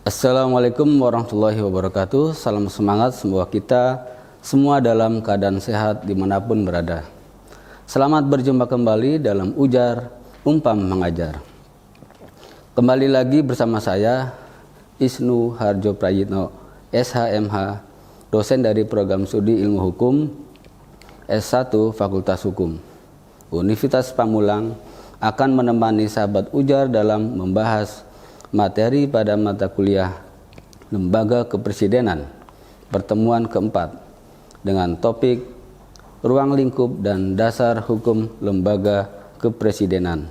Assalamualaikum warahmatullahi wabarakatuh. Salam semangat, semoga kita semua dalam keadaan sehat dimanapun berada. Selamat berjumpa kembali dalam Ujar Umpam Mengajar. Kembali lagi bersama saya Isnu Harjo Prayitno, SHMH, dosen dari Program Studi Ilmu Hukum S1 Fakultas Hukum Universitas Pamulang, akan menemani sahabat Ujar dalam membahas materi pada mata kuliah Lembaga Kepresidenan pertemuan keempat dengan topik Ruang Lingkup dan Dasar Hukum Lembaga Kepresidenan.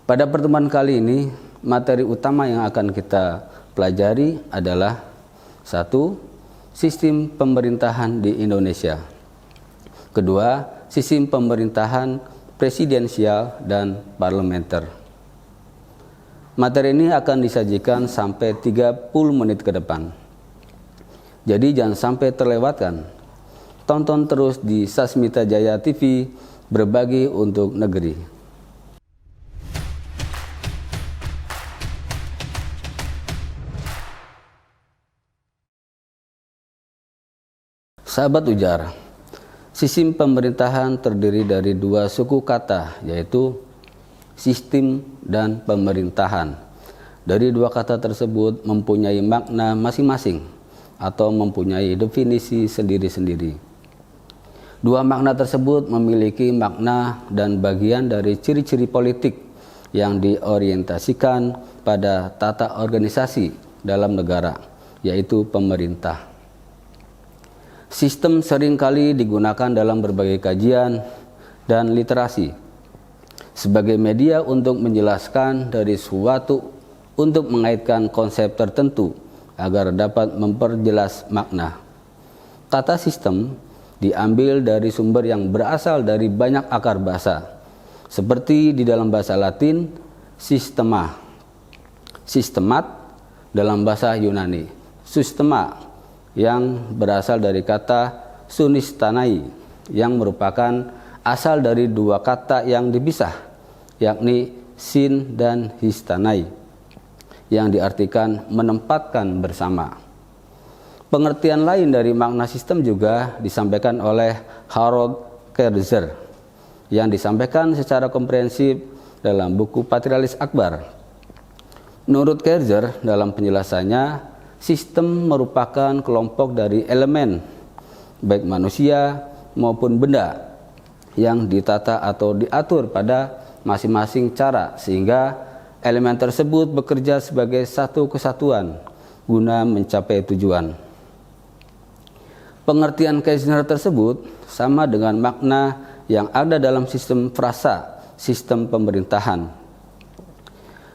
Pada pertemuan kali ini, materi utama yang akan kita pelajari adalah 1. Sistem pemerintahan di Indonesia. Kedua, sistem pemerintahan presidensial dan parlementer. Materi ini akan disajikan sampai 30 menit ke depan. Jadi jangan sampai terlewatkan. Tonton terus di Sasmita Jaya TV, berbagi untuk negeri. Sahabat Ujar, sistem pemerintahan terdiri dari dua suku kata, yaitu sistem dan pemerintahan. Dari dua kata tersebut mempunyai makna masing-masing atau mempunyai definisi sendiri-sendiri. Dua makna tersebut memiliki makna dan bagian dari ciri-ciri politik yang diorientasikan pada tata organisasi dalam negara, yaitu pemerintah. Sistem seringkali digunakan dalam berbagai kajian dan literasi sebagai media untuk menjelaskan dari suatu untuk mengaitkan konsep tertentu agar dapat memperjelas makna. Kata sistem diambil dari sumber yang berasal dari banyak akar bahasa, seperti di dalam bahasa Latin sistema, sistemat dalam bahasa Yunani, systema yang berasal dari kata sunistanai yang merupakan asal dari dua kata yang dipisah, yakni sin dan histanai, yang diartikan menempatkan bersama. Pengertian lain dari makna sistem juga disampaikan oleh Harold Kerzer, yang disampaikan secara komprehensif dalam buku Patrialis Akbar. Menurut Kerzer, dalam penjelasannya, sistem merupakan kelompok dari elemen, baik manusia maupun benda, yang ditata atau diatur pada masing-masing cara sehingga elemen tersebut bekerja sebagai satu kesatuan guna mencapai tujuan. Pengertian Kerzer tersebut sama dengan makna yang ada dalam sistem frasa, sistem pemerintahan.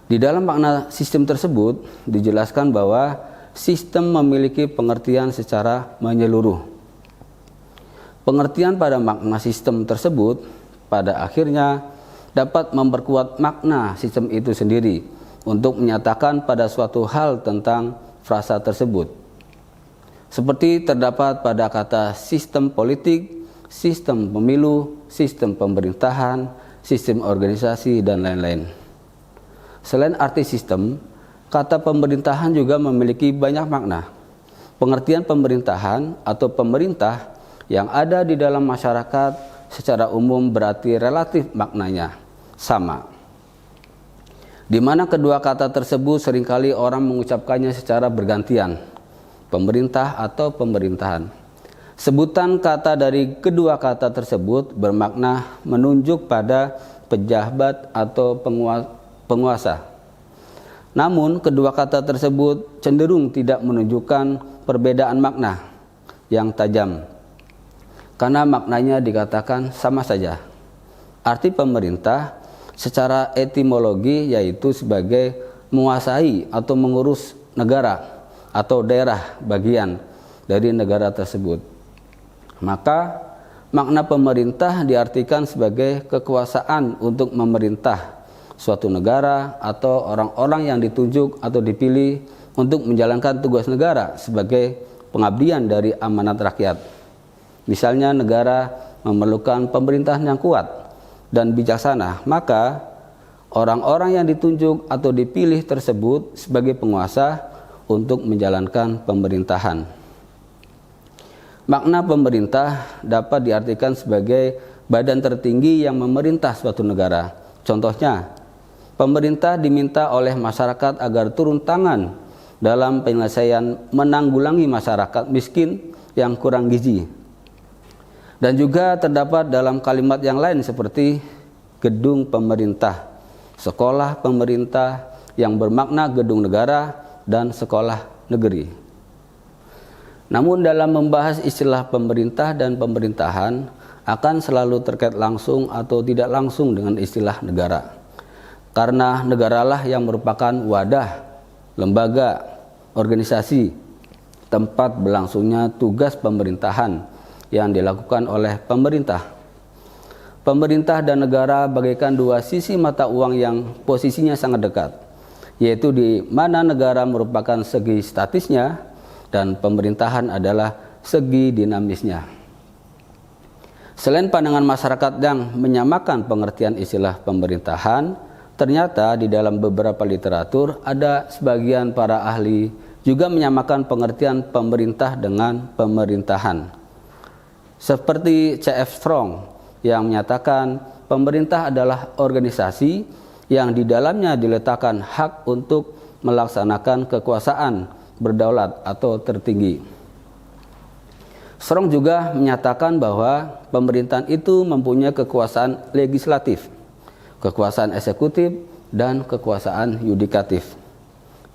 Di dalam makna sistem tersebut dijelaskan bahwa sistem memiliki pengertian secara menyeluruh. Pengertian pada makna sistem tersebut pada akhirnya dapat memperkuat makna sistem itu sendiri untuk menyatakan pada suatu hal tentang frasa tersebut. Seperti terdapat pada kata sistem politik, sistem pemilu, sistem pemerintahan, sistem organisasi, dan lain-lain. Selain arti sistem, kata pemerintahan juga memiliki banyak makna. Pengertian pemerintahan atau pemerintah yang ada di dalam masyarakat secara umum berarti relatif maknanya sama, di mana kedua kata tersebut seringkali orang mengucapkannya secara bergantian, pemerintah atau pemerintahan. Sebutan kata dari kedua kata tersebut bermakna menunjuk pada pejabat atau penguasa. Namun kedua kata tersebut cenderung tidak menunjukkan perbedaan makna yang tajam, karena maknanya dikatakan sama saja. Arti pemerintah secara etimologi yaitu sebagai menguasai atau mengurus negara atau daerah bagian dari negara tersebut. Maka makna pemerintah diartikan sebagai kekuasaan untuk memerintah suatu negara atau orang-orang yang ditunjuk atau dipilih untuk menjalankan tugas negara sebagai pengabdian dari amanat rakyat. Misalnya negara memerlukan pemerintahan yang kuat dan bijaksana, maka orang-orang yang ditunjuk atau dipilih tersebut sebagai penguasa untuk menjalankan pemerintahan. Makna pemerintah dapat diartikan sebagai badan tertinggi yang memerintah suatu negara. Contohnya, pemerintah diminta oleh masyarakat agar turun tangan dalam penyelesaian menanggulangi masyarakat miskin yang kurang gizi. Dan juga terdapat dalam kalimat yang lain seperti gedung pemerintah, sekolah pemerintah yang bermakna gedung negara dan sekolah negeri. Namun dalam membahas istilah pemerintah dan pemerintahan akan selalu terkait langsung atau tidak langsung dengan istilah negara. Karena negaralah yang merupakan wadah, lembaga, organisasi, tempat berlangsungnya tugas pemerintahan yang dilakukan oleh pemerintah. Pemerintah dan negara bagaikan dua sisi mata uang yang posisinya sangat dekat, yaitu di mana negara merupakan segi statisnya dan pemerintahan adalah segi dinamisnya. Selain pandangan masyarakat yang menyamakan pengertian istilah pemerintahan, ternyata di dalam beberapa literatur ada sebagian para ahli juga menyamakan pengertian pemerintah dengan pemerintahan. Seperti C.F. Strong yang menyatakan pemerintah adalah organisasi yang di dalamnya diletakkan hak untuk melaksanakan kekuasaan berdaulat atau tertinggi. Strong juga menyatakan bahwa pemerintahan itu mempunyai kekuasaan legislatif, kekuasaan eksekutif, dan kekuasaan yudikatif.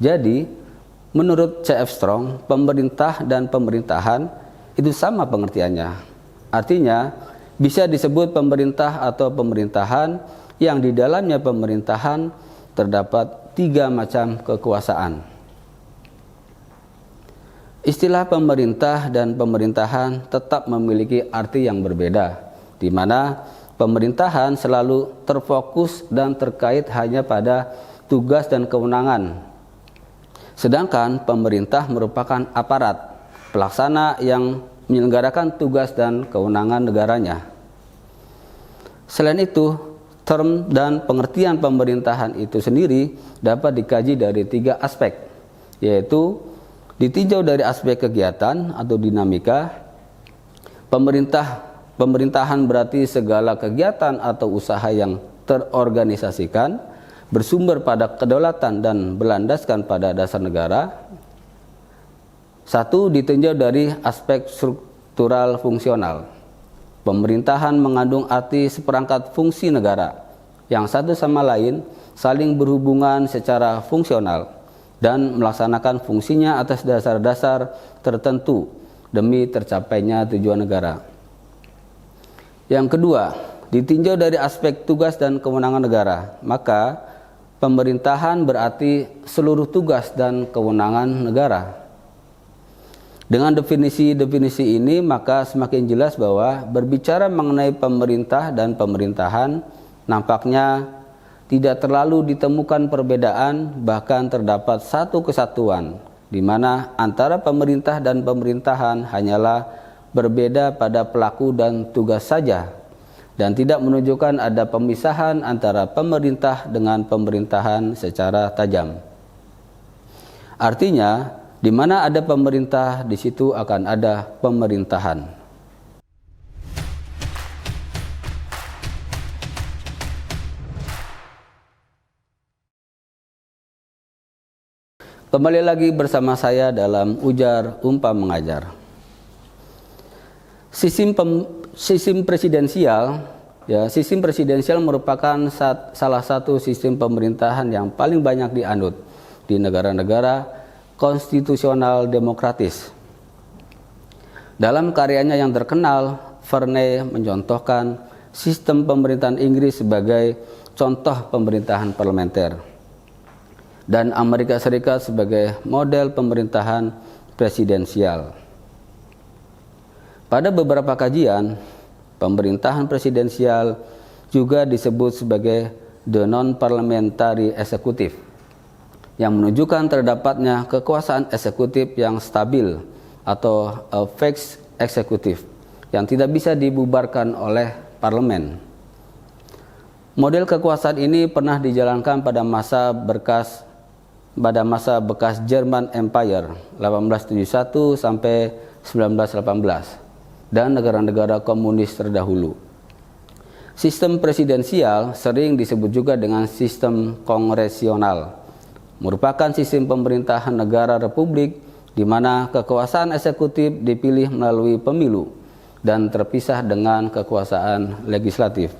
Jadi, menurut C.F. Strong, pemerintah dan pemerintahan itu sama pengertiannya. Artinya, bisa disebut pemerintah atau pemerintahan yang di dalamnya pemerintahan terdapat 3 macam kekuasaan. Istilah pemerintah dan pemerintahan tetap memiliki arti yang berbeda, di mana pemerintahan selalu terfokus dan terkait hanya pada tugas dan kewenangan. Sedangkan pemerintah merupakan aparat pelaksana yang menyelenggarakan tugas dan kewenangan negaranya. Selain itu, term dan pengertian pemerintahan itu sendiri dapat dikaji dari 3 aspek, yaitu ditinjau dari aspek kegiatan atau dinamika. Pemerintahan berarti segala kegiatan atau usaha yang terorganisasikan, bersumber pada kedaulatan dan berlandaskan pada dasar negara. 1. Ditinjau dari aspek struktural fungsional. Pemerintahan mengandung arti seperangkat fungsi negara yang satu sama lain saling berhubungan secara fungsional dan melaksanakan fungsinya atas dasar-dasar tertentu demi tercapainya tujuan negara. Yang kedua, ditinjau dari aspek tugas dan kewenangan negara. Maka pemerintahan berarti seluruh tugas dan kewenangan negara. Dengan definisi-definisi ini, maka semakin jelas bahwa berbicara mengenai pemerintah dan pemerintahan nampaknya tidak terlalu ditemukan perbedaan, bahkan terdapat satu kesatuan, di mana antara pemerintah dan pemerintahan hanyalah berbeda pada pelaku dan tugas saja, dan tidak menunjukkan ada pemisahan antara pemerintah dengan pemerintahan secara tajam. Artinya, di mana ada pemerintah, di situ akan ada pemerintahan. Kembali lagi bersama saya dalam Ujar Umpam Mengajar. Sistem presidensial merupakan salah satu sistem pemerintahan yang paling banyak dianut di negara-negara konstitusional demokratis. Dalam karyanya yang terkenal, Verne mencontohkan sistem pemerintahan Inggris sebagai contoh pemerintahan parlementer dan Amerika Serikat sebagai model pemerintahan presidensial. Pada beberapa kajian, pemerintahan presidensial juga disebut sebagai the non-parliamentary executive, yang menunjukkan terdapatnya kekuasaan eksekutif yang stabil atau fixed executive yang tidak bisa dibubarkan oleh parlemen. Model kekuasaan ini pernah dijalankan pada masa bekas German Empire 1871 sampai 1918 dan negara-negara komunis terdahulu. Sistem presidensial sering disebut juga dengan sistem kongresional, merupakan sistem pemerintahan negara republik di mana kekuasaan eksekutif dipilih melalui pemilu dan terpisah dengan kekuasaan legislatif.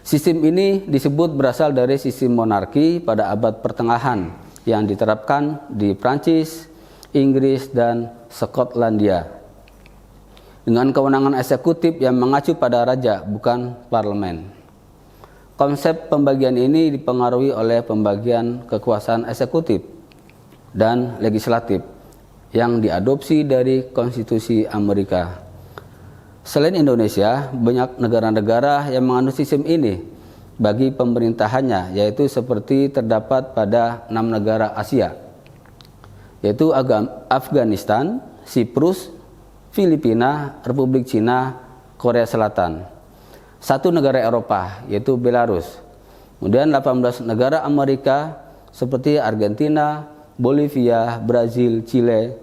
Sistem ini disebut berasal dari sistem monarki pada abad pertengahan yang diterapkan di Prancis, Inggris, dan Skotlandia dengan kewenangan eksekutif yang mengacu pada raja, bukan parlemen. Konsep pembagian ini dipengaruhi oleh pembagian kekuasaan eksekutif dan legislatif yang diadopsi dari konstitusi Amerika. Selain Indonesia, banyak negara-negara yang menganut sistem ini bagi pemerintahannya, yaitu seperti terdapat pada 6 negara Asia, yaitu Afghanistan, Siprus, Filipina, Republik Cina, Korea Selatan. 1 negara Eropa, yaitu Belarus. Kemudian 18 negara Amerika seperti Argentina, Bolivia, Brazil, Chile,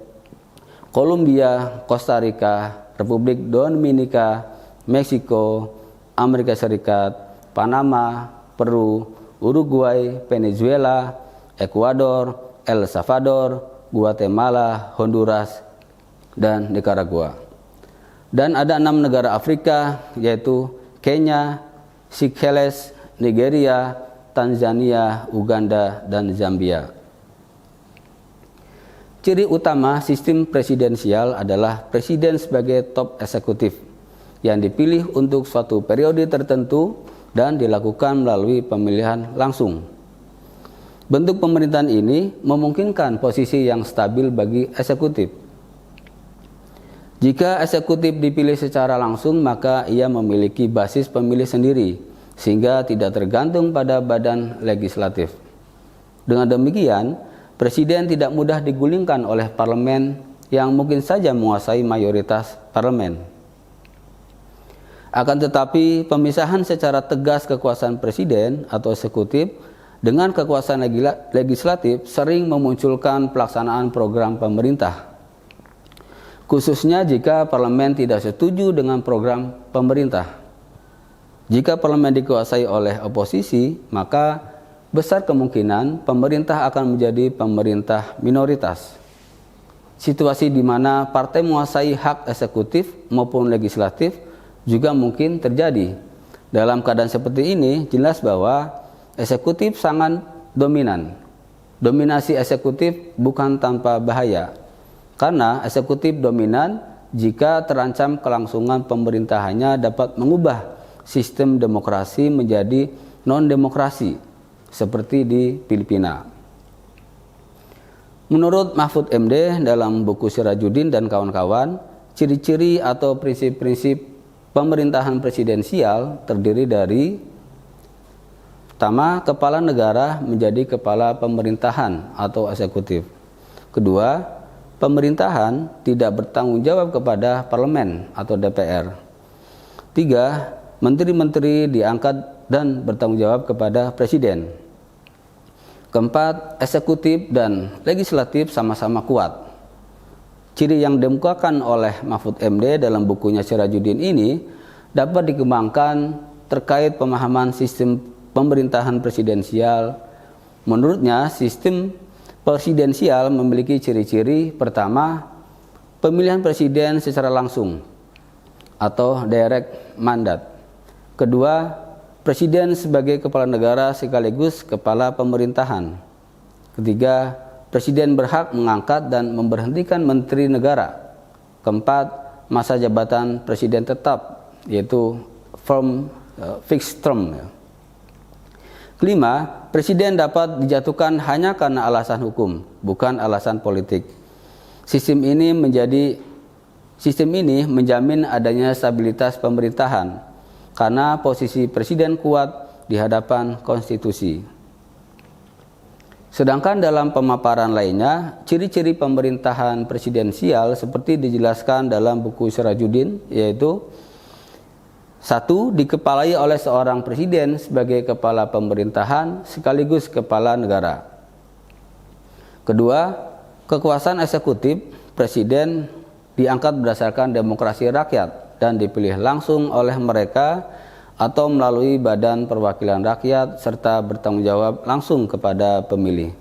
Kolombia, Costa Rica, Republik Dominika, Meksiko, Amerika Serikat, Panama, Peru, Uruguay, Venezuela, Ekuador, El Salvador, Guatemala, Honduras, dan Nicaragua. Dan ada 6 negara Afrika, yaitu Kenya, Seychelles, Nigeria, Tanzania, Uganda, dan Zambia. Ciri utama sistem presidensial adalah presiden sebagai top eksekutif yang dipilih untuk suatu periode tertentu dan dilakukan melalui pemilihan langsung. Bentuk pemerintahan ini memungkinkan posisi yang stabil bagi eksekutif. Jika eksekutif dipilih secara langsung, maka ia memiliki basis pemilih sendiri, sehingga tidak tergantung pada badan legislatif. Dengan demikian, presiden tidak mudah digulingkan oleh parlemen yang mungkin saja menguasai mayoritas parlemen. Akan tetapi, pemisahan secara tegas kekuasaan presiden atau eksekutif dengan kekuasaan legislatif sering memunculkan pelaksanaan program pemerintah, khususnya jika parlemen tidak setuju dengan program pemerintah. Jika parlemen dikuasai oleh oposisi, maka besar kemungkinan pemerintah akan menjadi pemerintah minoritas. Situasi di mana partai menguasai hak eksekutif maupun legislatif juga mungkin terjadi. Dalam keadaan seperti ini, jelas bahwa eksekutif sangat dominan. Dominasi eksekutif bukan tanpa bahaya, karena eksekutif dominan jika terancam kelangsungan pemerintahannya dapat mengubah sistem demokrasi menjadi non-demokrasi, seperti di Filipina. Menurut Mahfud MD dalam buku Sirajuddin dan kawan-kawan, ciri-ciri atau prinsip-prinsip pemerintahan presidensial terdiri dari: pertama, kepala negara menjadi kepala pemerintahan atau eksekutif. Kedua, pemerintahan tidak bertanggung jawab kepada parlemen atau DPR. 3. Menteri-menteri diangkat dan bertanggung jawab kepada presiden. Keempat, eksekutif dan legislatif sama-sama kuat. Ciri yang dikemukakan oleh Mahfud MD dalam bukunya Sirajuddin ini dapat dikembangkan terkait pemahaman sistem pemerintahan presidensial. Menurutnya, sistem presidensial memiliki ciri-ciri: pertama, pemilihan presiden secara langsung atau direct mandat. Kedua, presiden sebagai kepala negara sekaligus kepala pemerintahan. Ketiga, presiden berhak mengangkat dan memberhentikan menteri negara. Keempat, masa jabatan presiden tetap, yaitu fixed term. Kelima, presiden dapat dijatuhkan hanya karena alasan hukum, bukan alasan politik. Sistem ini menjamin adanya stabilitas pemerintahan karena posisi presiden kuat di hadapan konstitusi. Sedangkan dalam pemaparan lainnya, ciri-ciri pemerintahan presidensial seperti dijelaskan dalam buku Sirajuddin, yaitu Satu, dikepalai oleh seorang presiden sebagai kepala pemerintahan sekaligus kepala negara. Kedua, kekuasaan eksekutif presiden diangkat berdasarkan demokrasi rakyat dan dipilih langsung oleh mereka atau melalui badan perwakilan rakyat serta bertanggung jawab langsung kepada pemilih.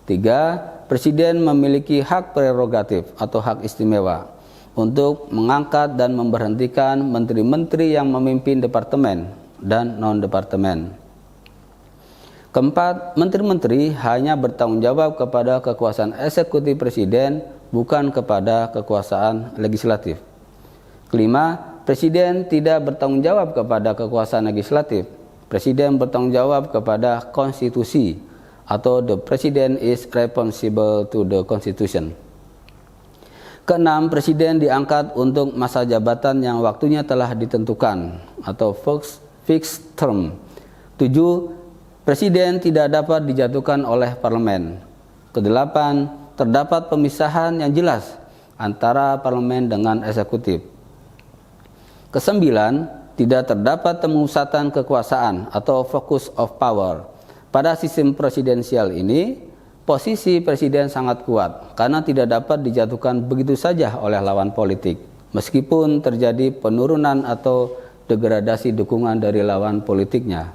Tiga, presiden memiliki hak prerogatif atau hak istimewa untuk mengangkat dan memberhentikan menteri-menteri yang memimpin departemen dan non-departemen. Keempat, menteri-menteri hanya bertanggung jawab kepada kekuasaan eksekutif presiden, bukan kepada kekuasaan legislatif. Kelima, presiden tidak bertanggung jawab kepada kekuasaan legislatif. Presiden bertanggung jawab kepada konstitusi, atau the president is responsible to the constitution. Keenam, presiden diangkat untuk masa jabatan yang waktunya telah ditentukan atau fixed term. Tujuh, presiden tidak dapat dijatuhkan oleh parlemen. Kedelapan, terdapat pemisahan yang jelas antara parlemen dengan eksekutif. Kesembilan, tidak terdapat pemusatan kekuasaan atau focus of power. Pada sistem presidensial ini, posisi presiden sangat kuat karena tidak dapat dijatuhkan begitu saja oleh lawan politik, meskipun terjadi penurunan atau degradasi dukungan dari lawan politiknya.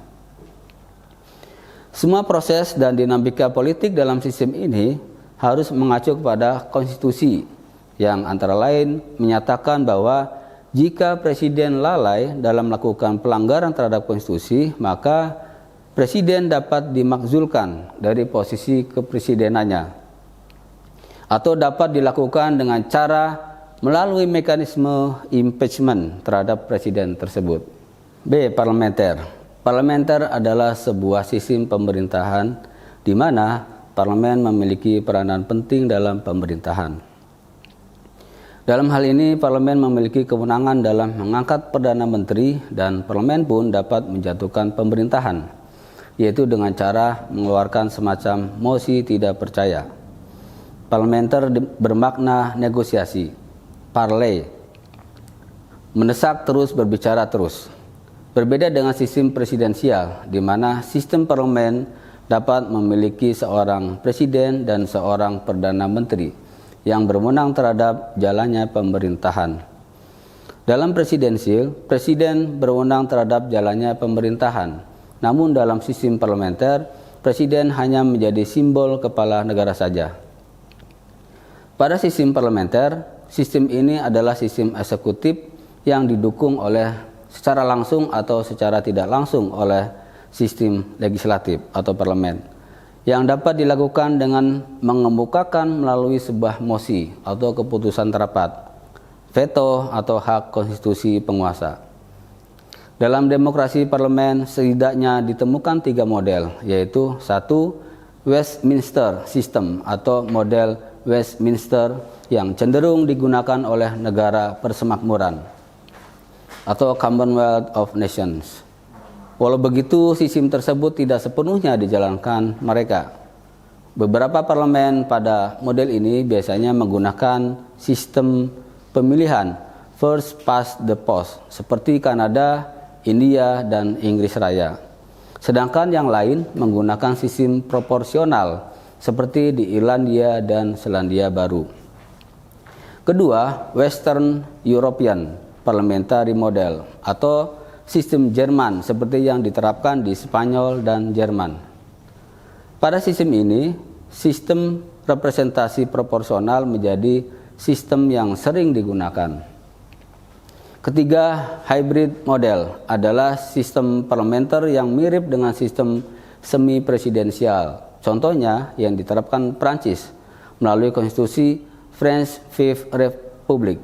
Semua proses dan dinamika politik dalam sistem ini harus mengacu kepada konstitusi yang antara lain menyatakan bahwa jika presiden lalai dalam melakukan pelanggaran terhadap konstitusi, maka presiden dapat dimakzulkan dari posisi kepresidenannya atau dapat dilakukan dengan cara melalui mekanisme impeachment terhadap presiden tersebut. B. Parlementer. Parlementer adalah sebuah sistem pemerintahan di mana parlemen memiliki peranan penting dalam pemerintahan. Dalam hal ini, parlemen memiliki kewenangan dalam mengangkat perdana menteri dan parlemen pun dapat menjatuhkan pemerintahan, yaitu dengan cara mengeluarkan semacam mosi tidak percaya. Parlementer bermakna negosiasi, parley, mendesak terus, berbicara terus. Berbeda dengan sistem presidensial, di mana sistem parlemen dapat memiliki seorang presiden dan seorang perdana menteri yang berwenang terhadap jalannya pemerintahan. Dalam presidensial, presiden berwenang terhadap jalannya pemerintahan. Namun dalam sistem parlementer, presiden hanya menjadi simbol kepala negara saja. Pada sistem parlementer, sistem ini adalah sistem eksekutif yang didukung oleh secara langsung atau secara tidak langsung oleh sistem legislatif atau parlemen, yang dapat dilakukan dengan mengemukakan melalui sebuah mosi atau keputusan terapat, veto atau hak konstitusi penguasa. Dalam demokrasi parlemen setidaknya ditemukan 3 model, yaitu 1. Westminster System atau model Westminster yang cenderung digunakan oleh negara persemakmuran atau Commonwealth of Nations. Walau begitu, sistem tersebut tidak sepenuhnya dijalankan mereka. Beberapa parlemen pada model ini biasanya menggunakan sistem pemilihan first past the post seperti Kanada, India, dan Inggris Raya. Sedangkan yang lain menggunakan sistem proporsional seperti di Irlandia dan Selandia Baru. Kedua, Western European Parliamentary Model atau sistem Jerman seperti yang diterapkan di Spanyol dan Jerman. Pada sistem ini, sistem representasi proporsional menjadi sistem yang sering digunakan. Ketiga, hybrid model adalah sistem parlementer yang mirip dengan sistem semi-presidensial. Contohnya yang diterapkan Prancis melalui konstitusi French Fifth Republic.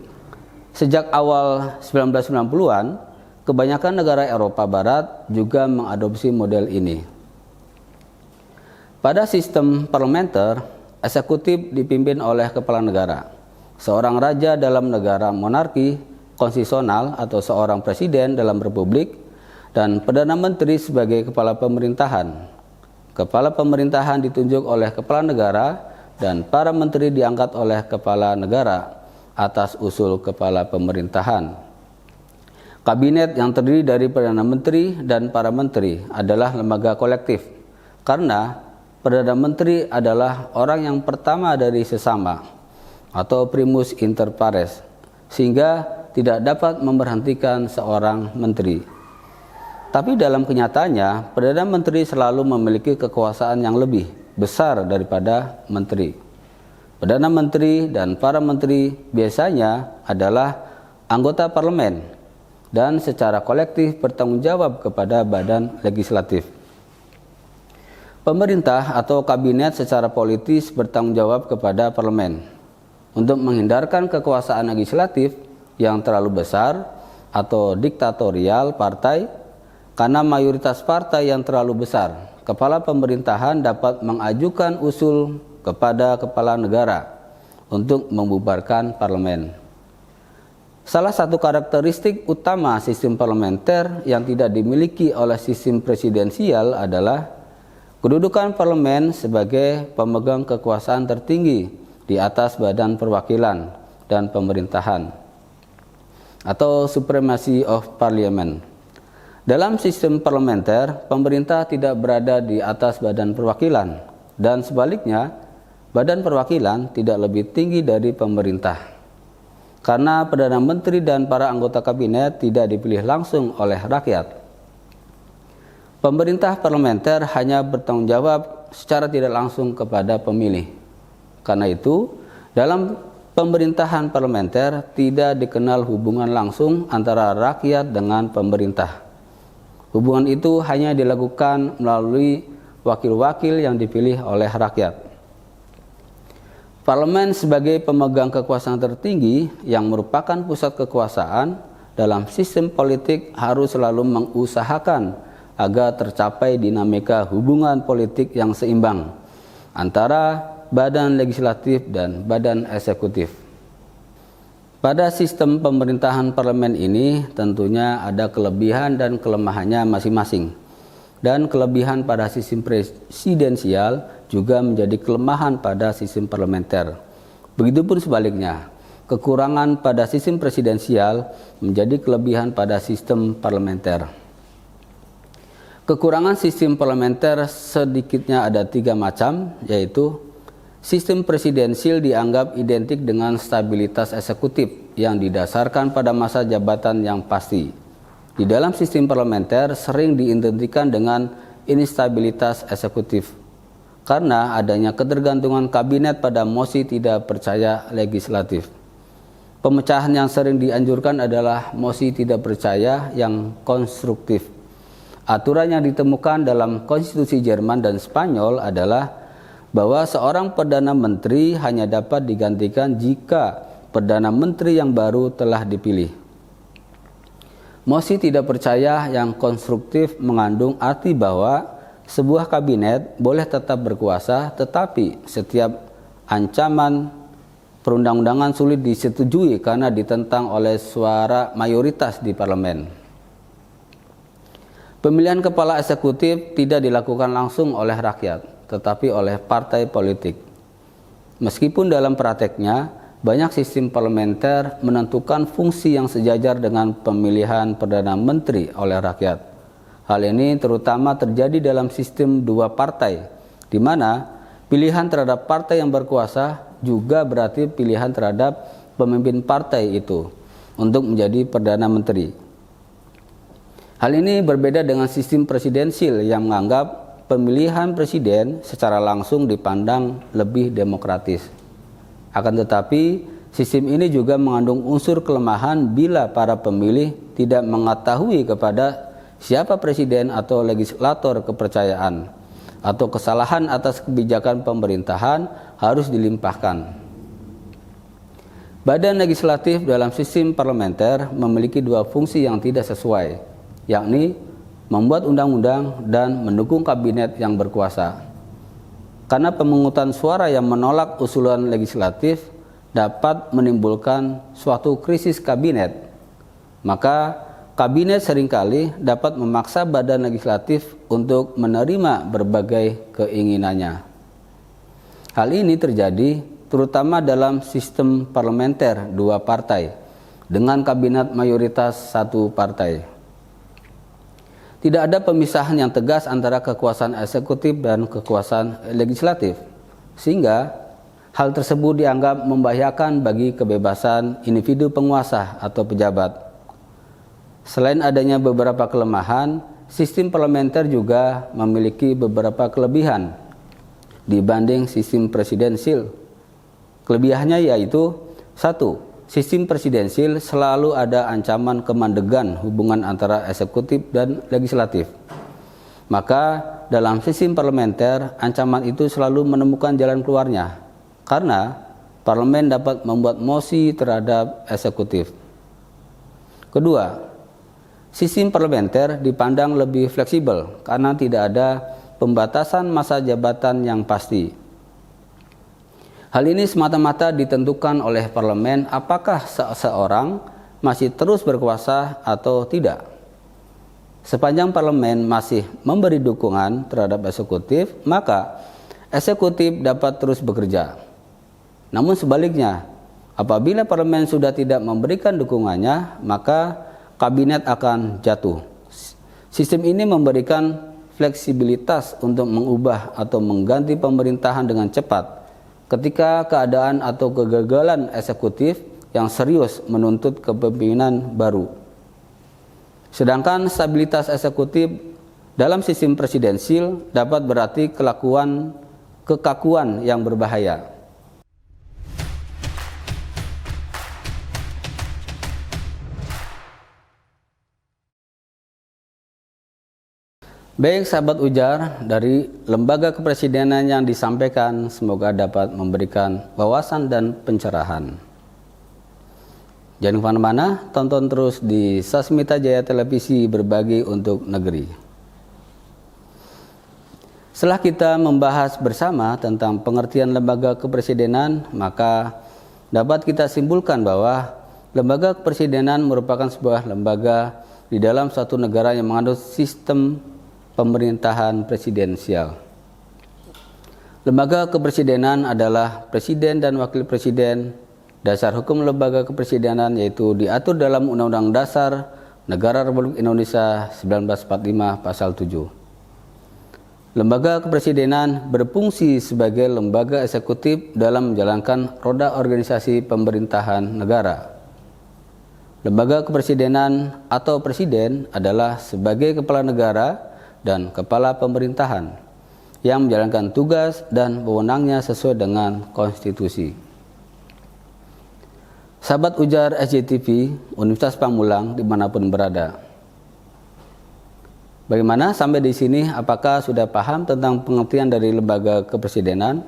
Sejak awal 1990-an, kebanyakan negara Eropa Barat juga mengadopsi model ini. Pada sistem parlementer, eksekutif dipimpin oleh kepala negara, seorang raja dalam negara monarki konstitusional atau seorang presiden dalam republik, dan perdana menteri sebagai kepala pemerintahan. Kepala pemerintahan ditunjuk oleh kepala negara dan para menteri diangkat oleh kepala negara atas usul kepala pemerintahan. Kabinet yang terdiri dari Perdana Menteri dan para menteri adalah lembaga kolektif, karena Perdana Menteri adalah orang yang pertama dari sesama atau primus inter pares, sehingga tidak dapat memberhentikan seorang menteri. Tapi dalam kenyataannya, Perdana Menteri selalu memiliki kekuasaan yang lebih besar daripada menteri. Perdana Menteri dan para menteri biasanya adalah anggota parlemen dan secara kolektif bertanggung jawab kepada badan legislatif. Pemerintah atau kabinet secara politis bertanggung jawab kepada parlemen untuk menghindarkan kekuasaan legislatif yang terlalu besar atau diktatorial partai. Karena mayoritas partai yang terlalu besar, kepala pemerintahan dapat mengajukan usul kepada kepala negara untuk membubarkan parlemen. Salah satu karakteristik utama sistem parlementer yang tidak dimiliki oleh sistem presidensial adalah kedudukan parlemen sebagai pemegang kekuasaan tertinggi di atas badan perwakilan dan pemerintahan, atau supremacy of parliament. Dalam sistem parlementer, pemerintah tidak berada di atas badan perwakilan, dan sebaliknya, badan perwakilan tidak lebih tinggi dari pemerintah. Karena Perdana Menteri dan para anggota kabinet tidak dipilih langsung oleh rakyat. Pemerintah parlementer hanya bertanggung jawab secara tidak langsung kepada pemilih. Karena itu, dalam pemerintahan parlementer tidak dikenal hubungan langsung antara rakyat dengan pemerintah. Hubungan itu hanya dilakukan melalui wakil-wakil yang dipilih oleh rakyat. Parlemen sebagai pemegang kekuasaan tertinggi yang merupakan pusat kekuasaan dalam sistem politik harus selalu mengusahakan agar tercapai dinamika hubungan politik yang seimbang antara badan legislatif dan badan eksekutif. Pada sistem pemerintahan parlemen ini tentunya ada kelebihan dan kelemahannya masing-masing. Dan kelebihan pada sistem presidensial juga menjadi kelemahan pada sistem parlementer. Begitupun sebaliknya, kekurangan pada sistem presidensial menjadi kelebihan pada sistem parlementer. Kekurangan sistem parlementer sedikitnya ada 3 macam, yaitu sistem presidensial dianggap identik dengan stabilitas eksekutif yang didasarkan pada masa jabatan yang pasti. Di dalam sistem parlementer sering diidentikan dengan instabilitas eksekutif karena adanya ketergantungan kabinet pada mosi tidak percaya legislatif. Pemecahan yang sering dianjurkan adalah mosi tidak percaya yang konstruktif. Aturan yang ditemukan dalam konstitusi Jerman dan Spanyol adalah bahwa seorang Perdana Menteri hanya dapat digantikan jika Perdana Menteri yang baru telah dipilih. Mosi tidak percaya yang konstruktif mengandung arti bahwa sebuah kabinet boleh tetap berkuasa, tetapi setiap ancaman perundang-undangan sulit disetujui karena ditentang oleh suara mayoritas di parlemen. Pemilihan kepala eksekutif tidak dilakukan langsung oleh rakyat, tetapi oleh partai politik. Meskipun dalam prakteknya, banyak sistem parlementer menentukan fungsi yang sejajar dengan pemilihan Perdana Menteri oleh rakyat. Hal ini terutama terjadi dalam sistem 2 partai, di mana pilihan terhadap partai yang berkuasa juga berarti pilihan terhadap pemimpin partai itu untuk menjadi Perdana Menteri. Hal ini berbeda dengan sistem presidensial yang menganggap pemilihan presiden secara langsung dipandang lebih demokratis. Akan tetapi, sistem ini juga mengandung unsur kelemahan bila para pemilih tidak mengetahui kepada siapa presiden atau legislator kepercayaan, atau kesalahan atas kebijakan pemerintahan harus dilimpahkan. Badan legislatif dalam sistem parlementer memiliki 2 fungsi yang tidak sesuai, yakni membuat undang-undang dan mendukung kabinet yang berkuasa. Karena pemungutan suara yang menolak usulan legislatif dapat menimbulkan suatu krisis kabinet, maka kabinet seringkali dapat memaksa badan legislatif untuk menerima berbagai keinginannya. Hal ini terjadi terutama dalam sistem parlementer 2 partai, dengan kabinet mayoritas satu partai. Tidak ada pemisahan yang tegas antara kekuasaan eksekutif dan kekuasaan legislatif, sehingga hal tersebut dianggap membahayakan bagi kebebasan individu penguasa atau pejabat. Selain adanya beberapa kelemahan, sistem parlementer juga memiliki beberapa kelebihan dibanding sistem presidensil. Kelebihannya yaitu: 1. Sistem presidensil selalu ada ancaman kemandegan hubungan antara eksekutif dan legislatif. Maka dalam sistem parlementer, ancaman itu selalu menemukan jalan keluarnya, karena parlemen dapat membuat mosi terhadap eksekutif. Kedua, sistem parlementer dipandang lebih fleksibel karena tidak ada pembatasan masa jabatan yang pasti. Hal ini semata-mata ditentukan oleh parlemen apakah seseorang masih terus berkuasa atau tidak. Sepanjang parlemen masih memberi dukungan terhadap eksekutif, maka eksekutif dapat terus bekerja. Namun sebaliknya, apabila parlemen sudah tidak memberikan dukungannya, maka kabinet akan jatuh. Sistem ini memberikan fleksibilitas untuk mengubah atau mengganti pemerintahan dengan cepat ketika keadaan atau kegagalan eksekutif yang serius menuntut kepemimpinan baru. Sedangkan stabilitas eksekutif dalam sistem presidensil dapat berarti kekakuan yang berbahaya. Baik sahabat ujar, dari lembaga kepresidenan yang disampaikan semoga dapat memberikan wawasan dan pencerahan. Jangan kemana-mana, tonton terus di Sasmita Jaya Televisi Berbagi untuk Negeri. Setelah kita membahas bersama tentang pengertian lembaga kepresidenan, maka dapat kita simpulkan bahwa lembaga kepresidenan merupakan sebuah lembaga di dalam suatu negara yang menganut sistem pemerintahan presidensial. Lembaga kepresidenan adalah presiden dan wakil presiden. Dasar hukum lembaga kepresidenan yaitu diatur dalam Undang-Undang Dasar Negara Republik Indonesia 1945 Pasal 7. Lembaga kepresidenan berfungsi sebagai lembaga eksekutif dalam menjalankan roda organisasi pemerintahan negara. Lembaga kepresidenan atau presiden adalah sebagai kepala negara dan kepala pemerintahan yang menjalankan tugas dan wewenangnya sesuai dengan konstitusi. Sahabat ujar SJTV Universitas Pamulang dimanapun berada. Bagaimana sampai di sini? Apakah sudah paham tentang pengertian dari lembaga kepresidenan?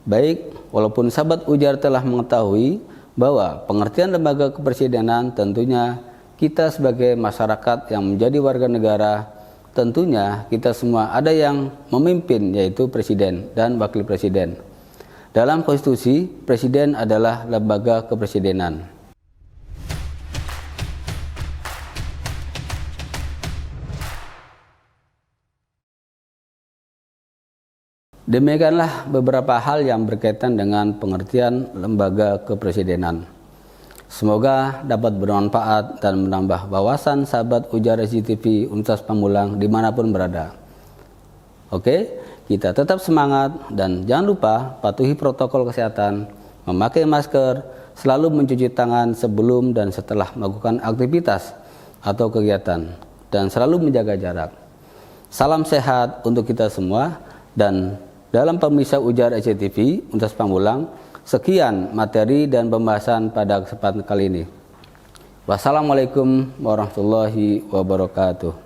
Baik, walaupun sahabat ujar telah mengetahui bahwa pengertian lembaga kepresidenan, tentunya kita sebagai masyarakat yang menjadi warga negara, tentunya kita semua ada yang memimpin, yaitu presiden dan wakil presiden. Dalam konstitusi, presiden adalah lembaga kepresidenan. Demikianlah beberapa hal yang berkaitan dengan pengertian lembaga kepresidenan. Semoga dapat bermanfaat dan menambah wawasan sahabat ujar SJTV Universitas Pamulang dimanapun berada. Oke, kita tetap semangat dan jangan lupa patuhi protokol kesehatan, memakai masker, selalu mencuci tangan sebelum dan setelah melakukan aktivitas atau kegiatan, dan selalu menjaga jarak. Salam sehat untuk kita semua, dan dalam pemirsa ujar SJTV Universitas Pamulang, sekian materi dan pembahasan pada kesempatan kali ini. Wassalamualaikum warahmatullahi wabarakatuh.